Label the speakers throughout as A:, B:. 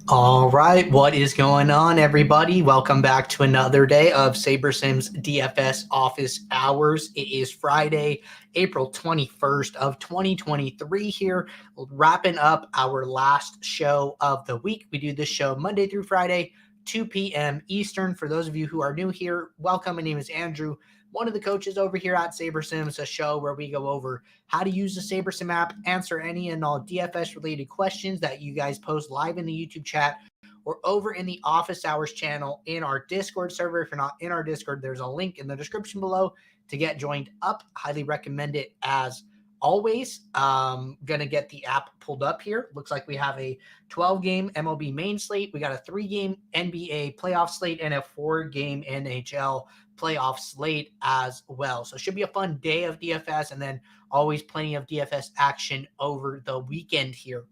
A: All right, what is going on, everybody? Welcome back to another day of SaberSim's DFS office hours. It is Friday, April 21st of 2023 here, wrapping up our last show of the week. We do this show Monday through Friday, 2 p.m. Eastern. For those of you who are new here, welcome. My name is Andrew, one of the coaches over here at SaberSim. It's a show where we go over how to use the SaberSim app, answer any and all DFS related questions that you guys post live in the YouTube chat or over in the office hours channel in our Discord server. If you're not in our Discord, there's a link in the description below to get joined up. Highly recommend it as always. Gonna get the app pulled up here. Looks like we have a 12-game MLB main slate. We got a 3-game NBA playoff slate and a 4-game NHL playoff slate as well. So it should be a fun day of DFS, and then always plenty of DFS action over the weekend here.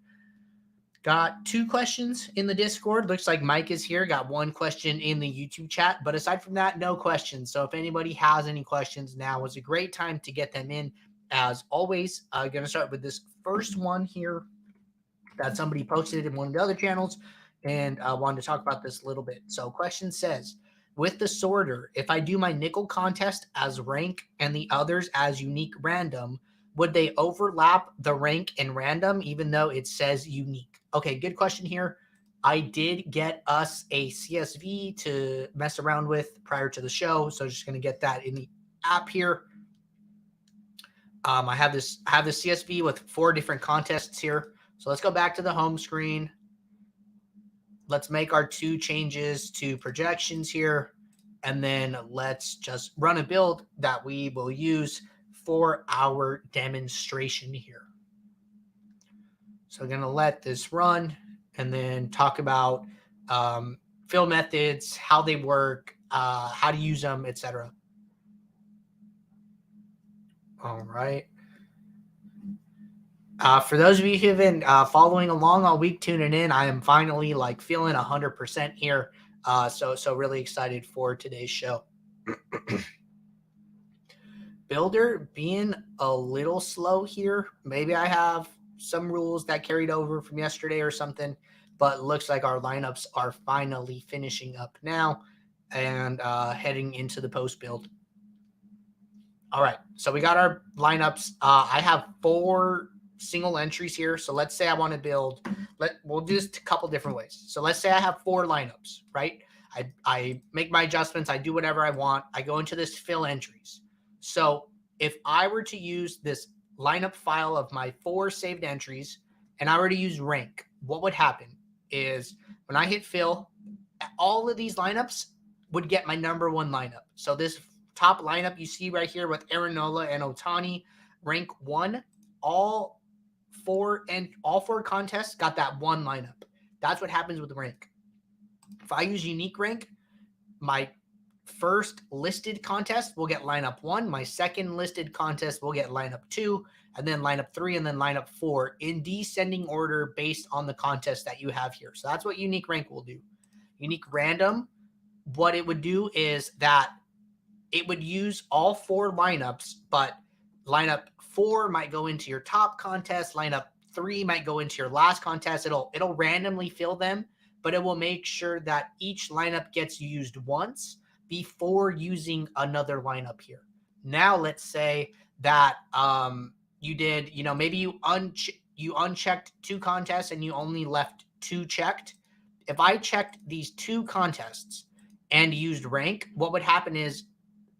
A: Got 2 questions in the Discord. Looks like Mike is here. Got 1 question in the YouTube chat. But aside from that, no questions. So if anybody has any questions, now is a great time to get them in. As always, I'm going to start with this first one here that somebody posted in one of the other channels, and I wanted to talk about this a little bit. So question says, with the sorter, if I do my nickel contest as rank and the others as unique random, would they overlap the rank and random even though it says unique? Okay, good question here. I did get us a CSV to mess around with prior to the show, so just going to get that in the app here. I have this CSV with 4 different contests here. So let's go back to the home screen. Let's make our 2 changes to projections here. And then let's just run a build that we will use for our demonstration here. So I'm going to let this run and then talk about fill methods, how they work, how to use them, etc. All right. For those of you who have been following along all week, tuning in, I am finally feeling 100% here. So really excited for today's show. Builder being a little slow here. Maybe I have some rules that carried over from yesterday or something, but looks like our lineups are finally finishing up now and heading into the post build. All right, so we got our lineups. I have 4 single entries here. So let's say I want to build, we'll do this a couple different ways. So let's say I have 4 lineups, right? I make my adjustments. I do whatever I want. I go into this fill entries. So if I were to use this lineup file of my 4 saved entries and I were to use rank, what would happen is when I hit fill, all of these lineups would get my number 1 lineup. So this top lineup you see right here with Aaron Nola and Ohtani, rank 1, all 4 contests got that 1 lineup. That's what happens with rank. If I use unique rank, my first listed contest will get lineup 1. My second listed contest will get lineup 2, and then lineup 3, and then lineup 4 in descending order based on the contest that you have here. So that's what unique rank will do. Unique random, what it would do is that it would use all 4 lineups, but lineup 4 might go into your top contest. Lineup 3 might go into your last contest. It'll randomly fill them, but it will make sure that each lineup gets used once before using another lineup here. Now, let's say that you did, maybe you unchecked 2 contests and you only left 2 checked. If I checked these 2 contests and used rank, what would happen is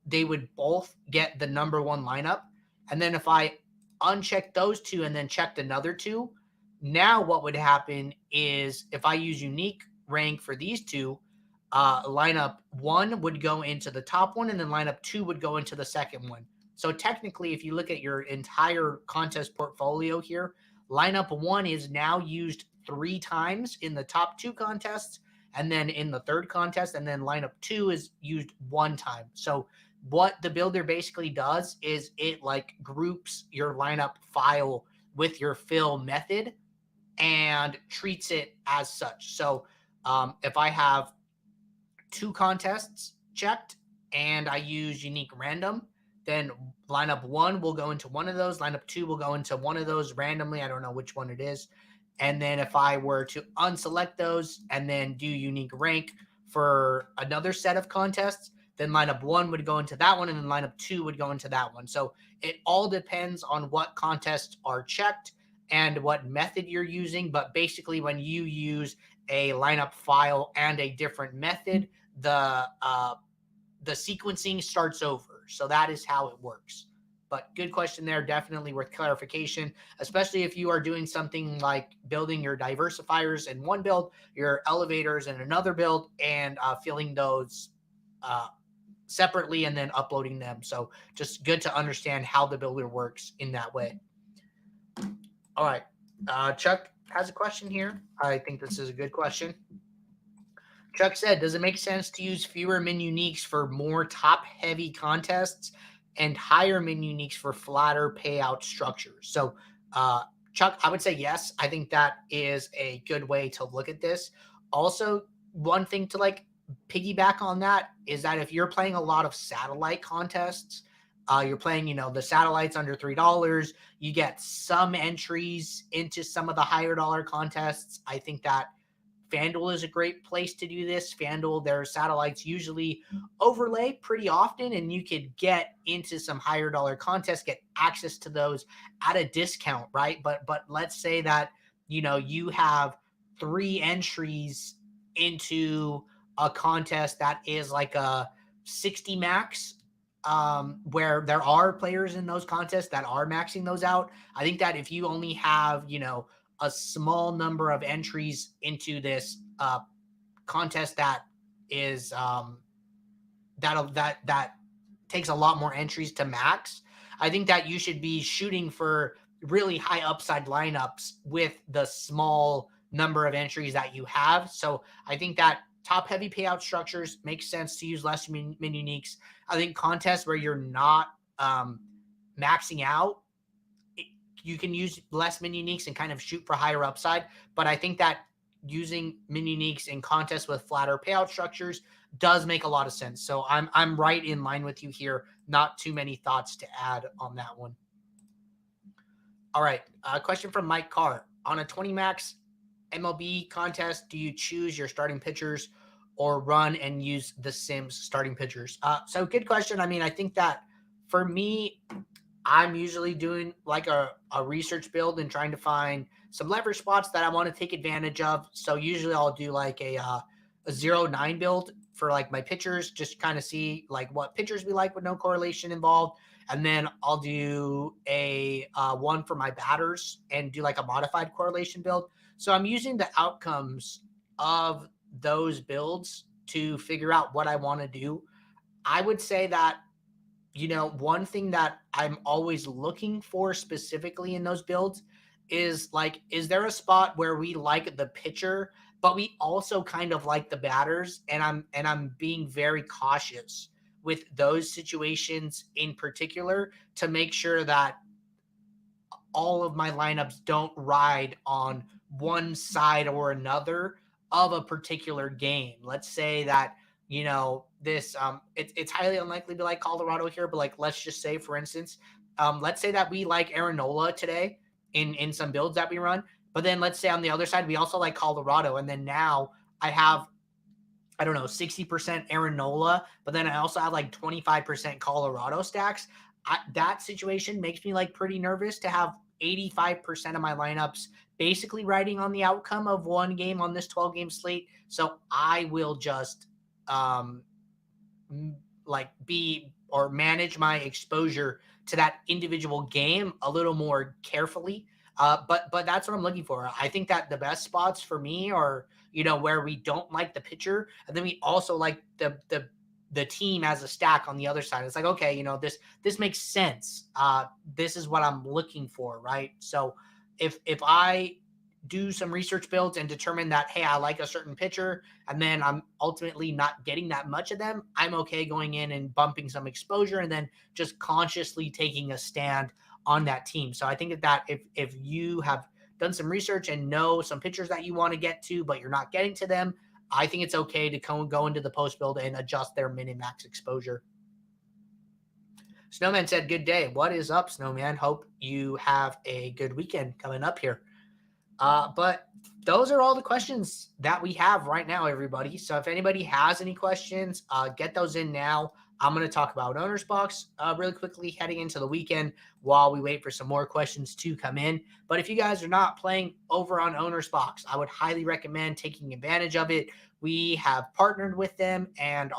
A: they would both get the number 1 lineup. And then if I unchecked those 2 and then checked another 2, now what would happen is if I use unique rank for these 2, lineup 1 would go into the top one, and then lineup 2 would go into the second one. So technically, if you look at your entire contest portfolio here, lineup 1 is now used 3 times in the top 2 contests, and then in the third contest, and then lineup 2 is used 1 time. So what the builder basically does is it groups your lineup file with your fill method and treats it as such. So if I have 2 contests checked and I use unique random, then lineup 1 will go into one of those. Lineup 2 will go into one of those randomly. I don't know which one it is. And then if I were to unselect those and then do unique rank for another set of contests, then lineup 1 would go into that one, and then lineup 2 would go into that one. So it all depends on what contests are checked and what method you're using. But basically, when you use a lineup file and a different method, the sequencing starts over. So that is how it works. But good question there, definitely worth clarification, especially if you are doing something like building your diversifiers in one build, your elevators in another build, and filling those separately and then uploading them. So just good to understand how the builder works in that way. All right. Chuck has a question here. I think this is a good question. Chuck said, does it make sense to use fewer min uniques for more top-heavy contests and higher min uniques for flatter payout structures? So, Chuck, I would say yes. I think that is a good way to look at this. Also, one thing to like piggyback on that is that if you're playing a lot of satellite contests, you're playing, the satellites under $3, you get some entries into some of the higher dollar contests. I think that FanDuel is a great place to do this. FanDuel, their satellites usually overlay pretty often, and you could get into some higher dollar contests, get access to those at a discount, right? But let's say that you have 3 entries into a contest that is like a 60 max, where there are players in those contests that are maxing those out. I think that if you only have a small number of entries into this contest that is that takes a lot more entries to max, I think that you should be shooting for really high upside lineups with the small number of entries that you have. So I think that top heavy payout structures make sense to use less min uniques. I think contests where you're not maxing out, you can use less min uniques and kind of shoot for higher upside. But I think that using min uniques in contests with flatter payout structures does make a lot of sense. So I'm right in line with you here. Not too many thoughts to add on that one. All right. Question from Mike Carr. On a 20 max MLB contest, do you choose your starting pitchers or run and use the Sims starting pitchers? So good question. I mean, I think that for me, I'm usually doing like a research build and trying to find some leverage spots that I want to take advantage of. So usually I'll do like a 0-9 build for like my pitchers, just kind of see like what pitchers we like with no correlation involved. And then I'll do a one for my batters and do like a modified correlation build. So I'm using the outcomes of those builds to figure out what I want to do. I would say that one thing that I'm always looking for specifically in those builds is like, is there a spot where we like the pitcher, but we also kind of like the batters? And I'm being very cautious with those situations in particular to make sure that all of my lineups don't ride on one side or another of a particular game. Let's say that this it's highly unlikely to like Colorado here, but like let's just say, for instance, let's say that we like Aaron Nola today in some builds that we run, but then let's say on the other side we also like Colorado, and then now I have 60% Aaron Nola, but then I also have like 25% Colorado stacks. That situation makes me like pretty nervous to have 85% of my lineups basically riding on the outcome of one game on this 12 game slate. So I will just manage my exposure to that individual game a little more carefully. But that's what I'm looking for. I think that the best spots for me are, where we don't like the pitcher, and then we also like the team as a stack on the other side. It's like, okay, this makes sense. This is what I'm looking for, right? So if I do some research builds and determine that, hey, I like a certain pitcher, and then I'm ultimately not getting that much of them, I'm okay going in and bumping some exposure and then just consciously taking a stand on that team. So I think that if you have done some research and know some pitchers that you want to get to, but you're not getting to them, I think it's okay to go into the post build and adjust their min and max exposure. Snowman said, good day. What is up, Snowman? Hope you have a good weekend coming up here. But those are all the questions that we have right now, everybody. So if anybody has any questions, get those in now. I'm going to talk about Owner's Box really quickly heading into the weekend while we wait for some more questions to come in. But if you guys are not playing over on Owner's Box, I would highly recommend taking advantage of it. We have partnered with them and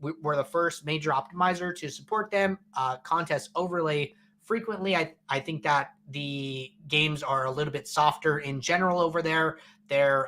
A: we're the first major optimizer to support them. Contest overlay frequently. I think that the games are a little bit softer in general over there. They're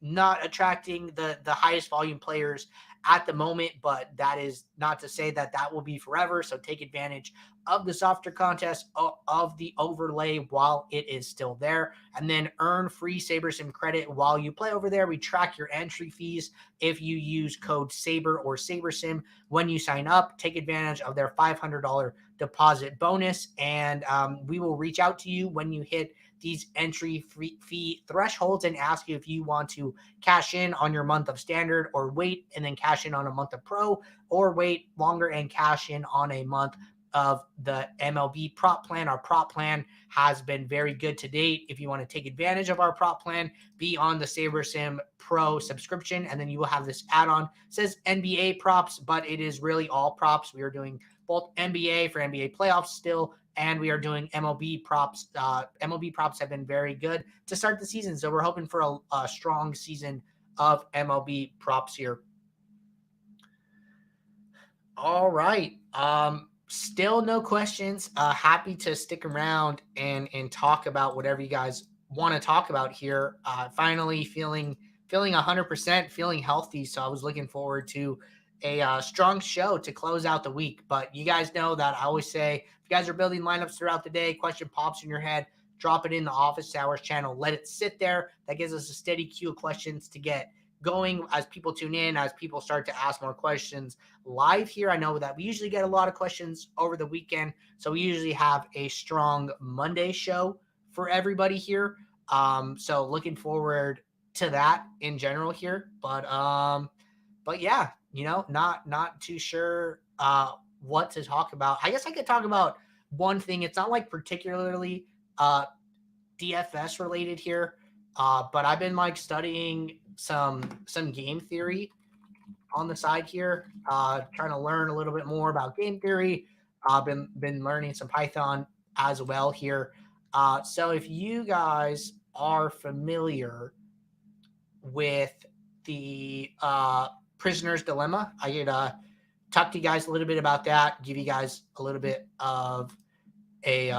A: not attracting the highest volume players at the moment, but that is not to say that that will be forever. So take advantage of the softer contest of the overlay while it is still there, and then earn free SaberSim credit while you play over there. We track your entry fees if you use code SABER or SaberSim when you sign up. Take advantage of their $500 deposit bonus, and we will reach out to you when you hit these entry fee thresholds and ask you if you want to cash in on your month of standard, or wait and then cash in on a month of pro, or wait longer and cash in on a month of the MLB prop plan. Our prop plan has been very good to date. If you want to take advantage of our prop plan, be on the SaberSim Pro subscription, and then you will have this add-on. It says NBA props, but it is really all props. We are doing both NBA for NBA playoffs still, and we are doing MLB props. MLB props have been very good to start the season, so we're hoping for a strong season of MLB props here. All right. Still no questions. Happy to stick around and talk about whatever you guys want to talk about here. Finally feeling 100%, feeling healthy. So I was looking forward to a strong show to close out the week. But you guys know that I always say, if you guys are building lineups throughout the day, question pops in your head, drop it in the Office Hours channel. Let it sit there. That gives us a steady queue of questions to get going as people tune in, as people start to ask more questions live here. I know that we usually get a lot of questions over the weekend, so we usually have a strong Monday show for everybody here. So looking forward to that in general here. But yeah, not too sure what to talk about. I guess I could talk about one thing. It's not like particularly DFS related here, but I've been like studying some game theory on the side here, trying to learn a little bit more about game theory. I've been learning some Python as well here. So if you guys are familiar with the prisoner's dilemma, I could talk to you guys a little bit about that, give you guys a little bit of a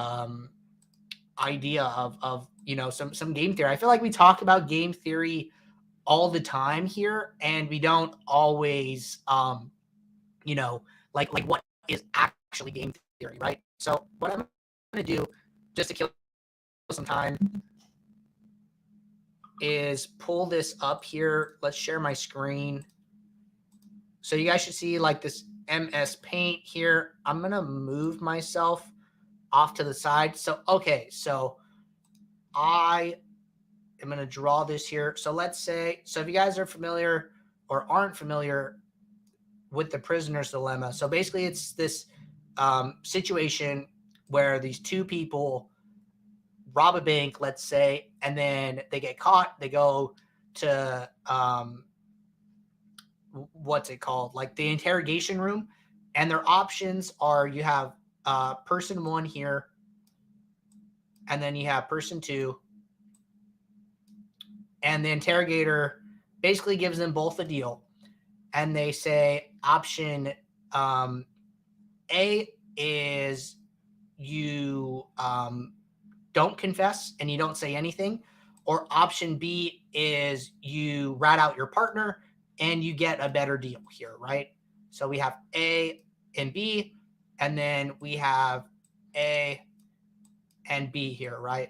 A: idea of some game theory. I feel like we talk about game theory all the time here, and we don't always like what is actually game theory, right? So what I'm going to do, just to kill some time, is pull this up here. Let's share my screen. So you guys should see like this MS Paint here. I'm going to move myself off to the side. So, okay. So I am going to draw this here. So let's say, so if you guys are familiar or aren't familiar with the prisoner's dilemma. So basically it's this situation where these two people rob a bank, let's say, and then they get caught. They go to what's it called? Like the interrogation room, and their options are, you have person one here, and then you have person two, and the interrogator basically gives them both a deal. And they say option A is you don't confess and you don't say anything, or option B is you rat out your partner and you get a better deal here, right? So we have A and B, and then we have A and B here, right?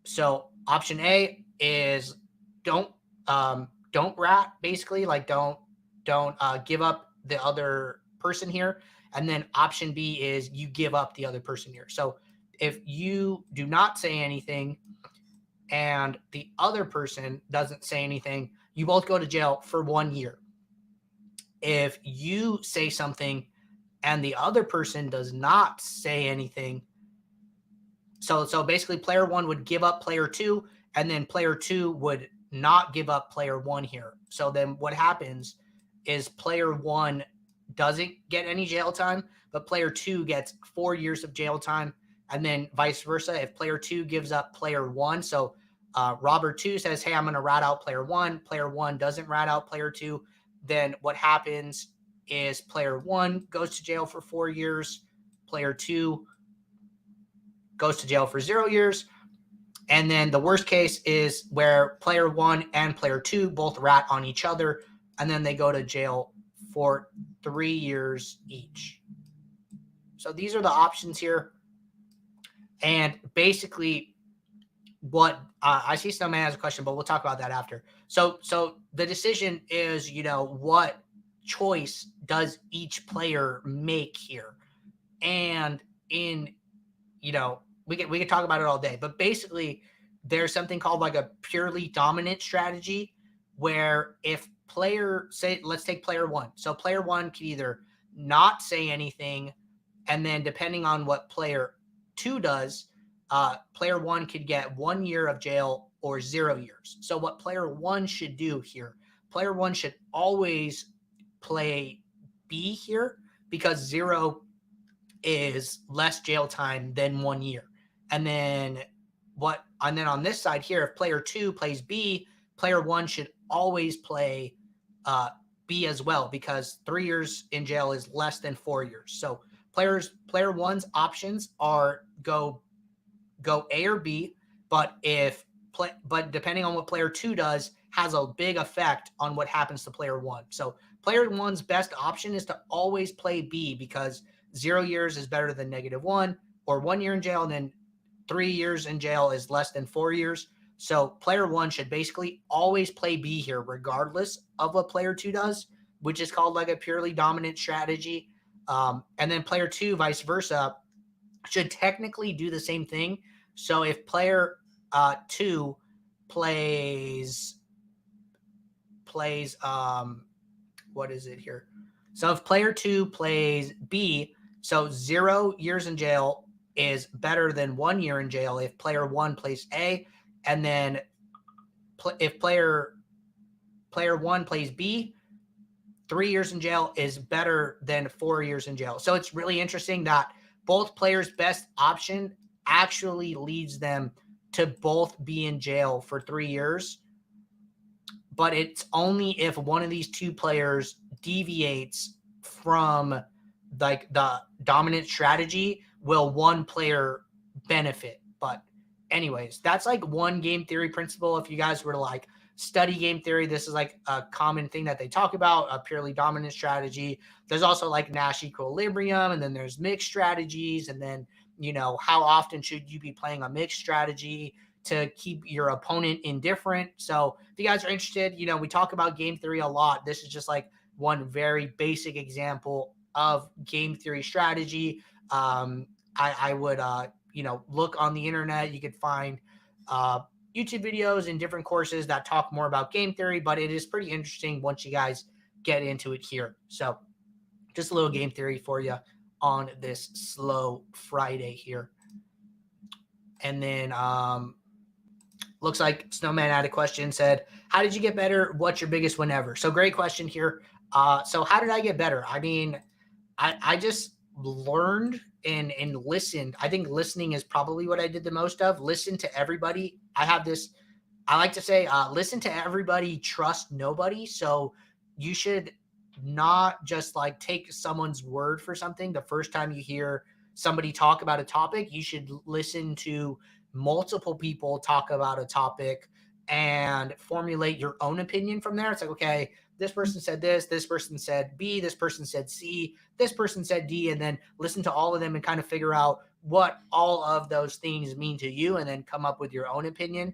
A: So option A is don't rat, basically, like don't give up the other person here. And then option B is you give up the other person here. So if you do not say anything and the other person doesn't say anything, you both go to jail for 1 year. If you say something and the other person does not say anything, So basically player one would give up player two, and then player two would not give up player one here. So then what happens is player one doesn't get any jail time, but player two gets 4 years of jail time, and then vice versa. If player two gives up player one, so Robert two says, hey, I'm going to rat out player one doesn't rat out player two, then what happens is player one goes to jail for 4 years, player two goes to jail for 0 years. And then the worst case is where player one and player two both rat on each other, and then they go to jail for 3 years each. So these are the options here. And basically, what I see Snowman has a question, but we'll talk about that after. So the decision is, what choice does each player make here? And in, we can talk about it all day, but basically there's something called like a purely dominant strategy, where if let's take player one. So player one can either not say anything, and then depending on what player two does, player one could get 1 year of jail or 0 years. So what player one should do here, player one should always play B here, because 0 is less jail time than 1 year. And then on this side here, if player two plays B, player one should always play B as well, because 3 years in jail is less than 4 years. So player one's options are go A or B, but depending on what player two does has a big effect on what happens to player one. So player one's best option is to always play B, because 0 years is better than -1, or 1 year in jail, and then 3 years in jail is less than 4 years. So player one should basically always play B here, regardless of what player two does, which is called like a purely dominant strategy. And then player two, vice versa, should technically do the same thing. So if player two plays what is it here? So if player two plays B, so 0 years in jail is better than 1 year in jail if player one plays A, and then if player one plays B, 3 years in jail is better than 4 years in jail. So it's really interesting that both players' best option actually leads them to both be in jail for 3 years. But it's only if one of these two players deviates from like the dominant strategy will one player benefit. But anyways, that's like one game theory principle. If you guys were to like study game theory, this is like a common thing that they talk about, a purely dominant strategy. There's also like Nash equilibrium, and then there's mixed strategies, and then how often should you be playing a mixed strategy to keep your opponent indifferent. So if you guys are interested, we talk about game theory a lot. This is just like one very basic example of game theory strategy. I would look on the internet. You could find YouTube videos and different courses that talk more about game theory, but it is pretty interesting once you guys get into it here. So just a little game theory for you on this slow Friday here. And then looks like Snowman had a question, said, how did you get better? What's your biggest win ever? So great question here. So how did I get better? I mean, I just learned and listened. I think listening is probably what I did the most of. Listen to everybody. I like to say, listen to everybody, trust nobody. So you should not just like take someone's word for something. The first time you hear somebody talk about a topic, you should listen to multiple people talk about a topic and formulate your own opinion from there. It's like, okay, this person said this person said B, this person said C, this person said D, and then listen to all of them and kind of figure out what all of those things mean to you, and then come up with your own opinion.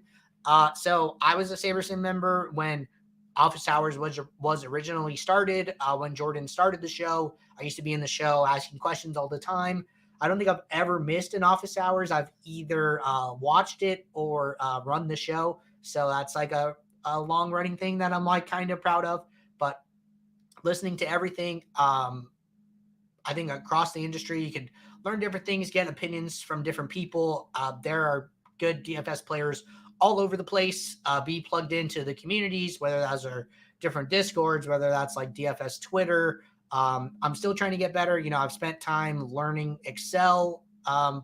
A: So I was a SaberSim member when Office Hours was originally started. When Jordan started the show, I used to be in the show asking questions all the time. I don't think I've ever missed an Office Hours. I've either watched it or run the show. So that's like a long running thing that I'm like kind of proud of. But listening to everything, I think across the industry, you could learn different things, get opinions from different people. There are good DFS players all over the place. Be plugged into the communities, whether those are different Discords, whether that's like DFS Twitter. I'm still trying to get better. I've spent time learning Excel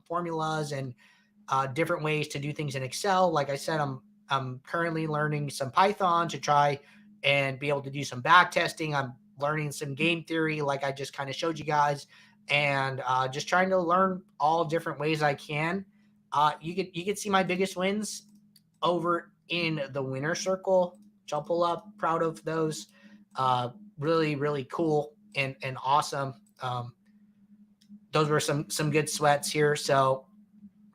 A: formulas and different ways to do things in Excel. Like I said, I'm currently learning some Python to try and be able to do some back testing. I'm learning some game theory, like I just kind of showed you guys, and just trying to learn all different ways I can. You could see my biggest wins over in the winner circle, which I'll pull up. Proud of those. Really, really cool and awesome. Those were some good sweats here. So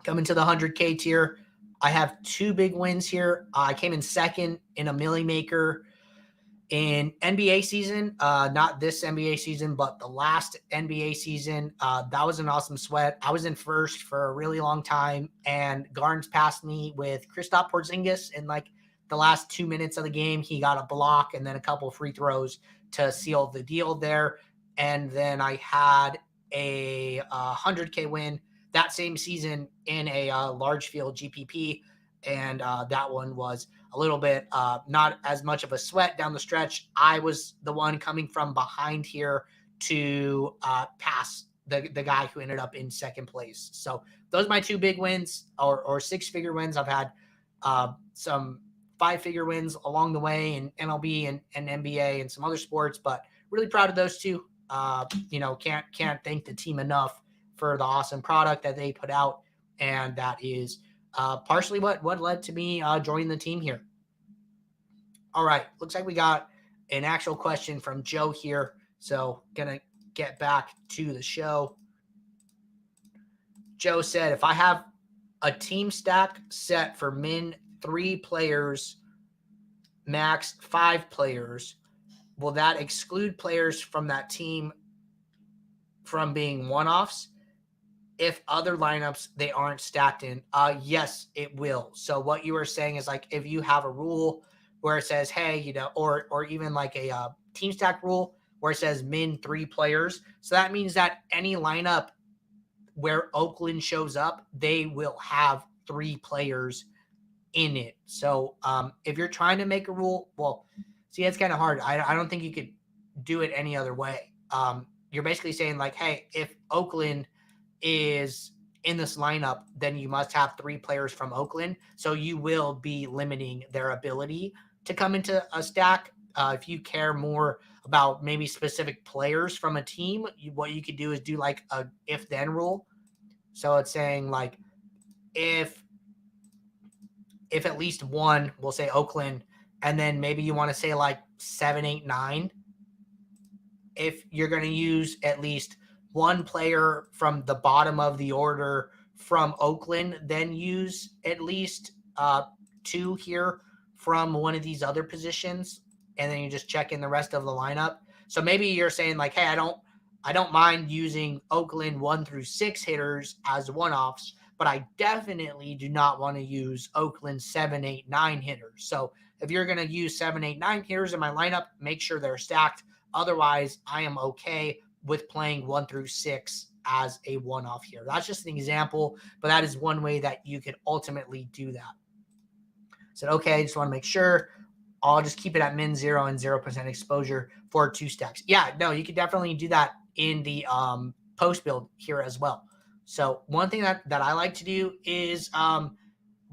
A: coming to the 100K tier, I have 2 big wins here. I came in second in a Millie Maker in NBA season, not this NBA season, but the last NBA season. That was an awesome sweat. I was in first for a really long time, and Garnes passed me with Kristaps Porzingis in like the last 2 minutes of the game. He got a block and then a couple free throws to seal the deal there. And then I had a 100K win that same season in a large field GPP. And that one was a little bit not as much of a sweat down the stretch. I was the one coming from behind here to pass the guy who ended up in second place. So those are my 2 big wins, or 6-figure wins. I've had some 5-figure wins along the way in MLB and NBA and some other sports, but really proud of those 2. Can't thank the team enough for the awesome product that they put out, and that is partially what led to me joining the team here. All right, looks like we got an actual question from Joe here, so gonna get back to the show. Joe said, if I have a team stack set for min 3 players, max 5 players, will that exclude players from that team from being one-offs? If other lineups they aren't stacked in, yes, it will. So what you were saying is, like, if you have a rule where it says, hey, or even like a team stack rule where it says min 3 players, so that means that any lineup where Oakland shows up, they will have 3 players in it. So if you're trying to make a rule, well, see, it's kind of hard. I don't think you could do it any other way. You're basically saying, like, hey, if Oakland is in this lineup, then you must have 3 players from Oakland. So you will be limiting their ability to come into a stack. If you care more about maybe specific players from a team, what you could do is do like a if-then rule. So it's saying, like, if at least one, we'll say Oakland, and then maybe you want to say like 7, 8, 9. If you're going to use at least one player from the bottom of the order from Oakland, then use at least 2 here from one of these other positions, and then you just check in the rest of the lineup. So maybe you're saying, like, hey, I don't mind using Oakland 1 through 6 hitters as one-offs, but I definitely do not want to use Oakland 7, 8, 9 hitters. So if you're going to use 7, 8, 9 hitters in my lineup, make sure they're stacked. Otherwise, I am okay with playing 1 through 6 as a one-off here. That's just an example, but that is one way that you could ultimately do that. Said, okay, just want to make sure. I'll just keep it at min 0 and 0% exposure for 2 stacks. Yeah, no, you could definitely do that in the post build here as well. So one thing that I like to do is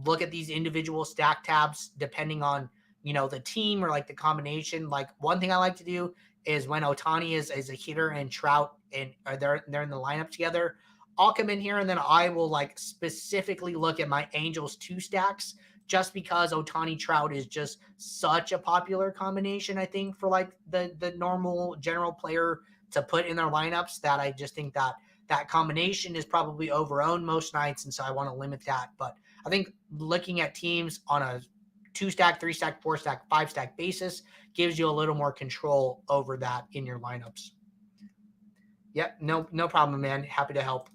A: look at these individual stack tabs depending on, the team or like the combination. Like, one thing I like to do is when Ohtani is a hitter and Trout and they're in the lineup together, I'll come in here and then I will like specifically look at my Angels 2 stacks, just because Ohtani Trout is just such a popular combination, I think, for like the normal general player to put in their lineups, that I just think that combination is probably overowned most nights. And so I want to limit that. But I think looking at teams on a 2-stack, 3-stack, 4-stack, 5-stack basis gives you a little more control over that in your lineups. Yep, no problem, man. Happy to help.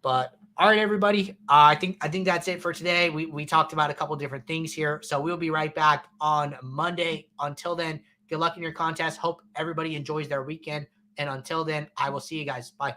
A: But all right, everybody. I think that's it for today. We talked about a couple different things here. So we'll be right back on Monday. Until then, good luck in your contest. Hope everybody enjoys their weekend. And until then, I will see you guys. Bye.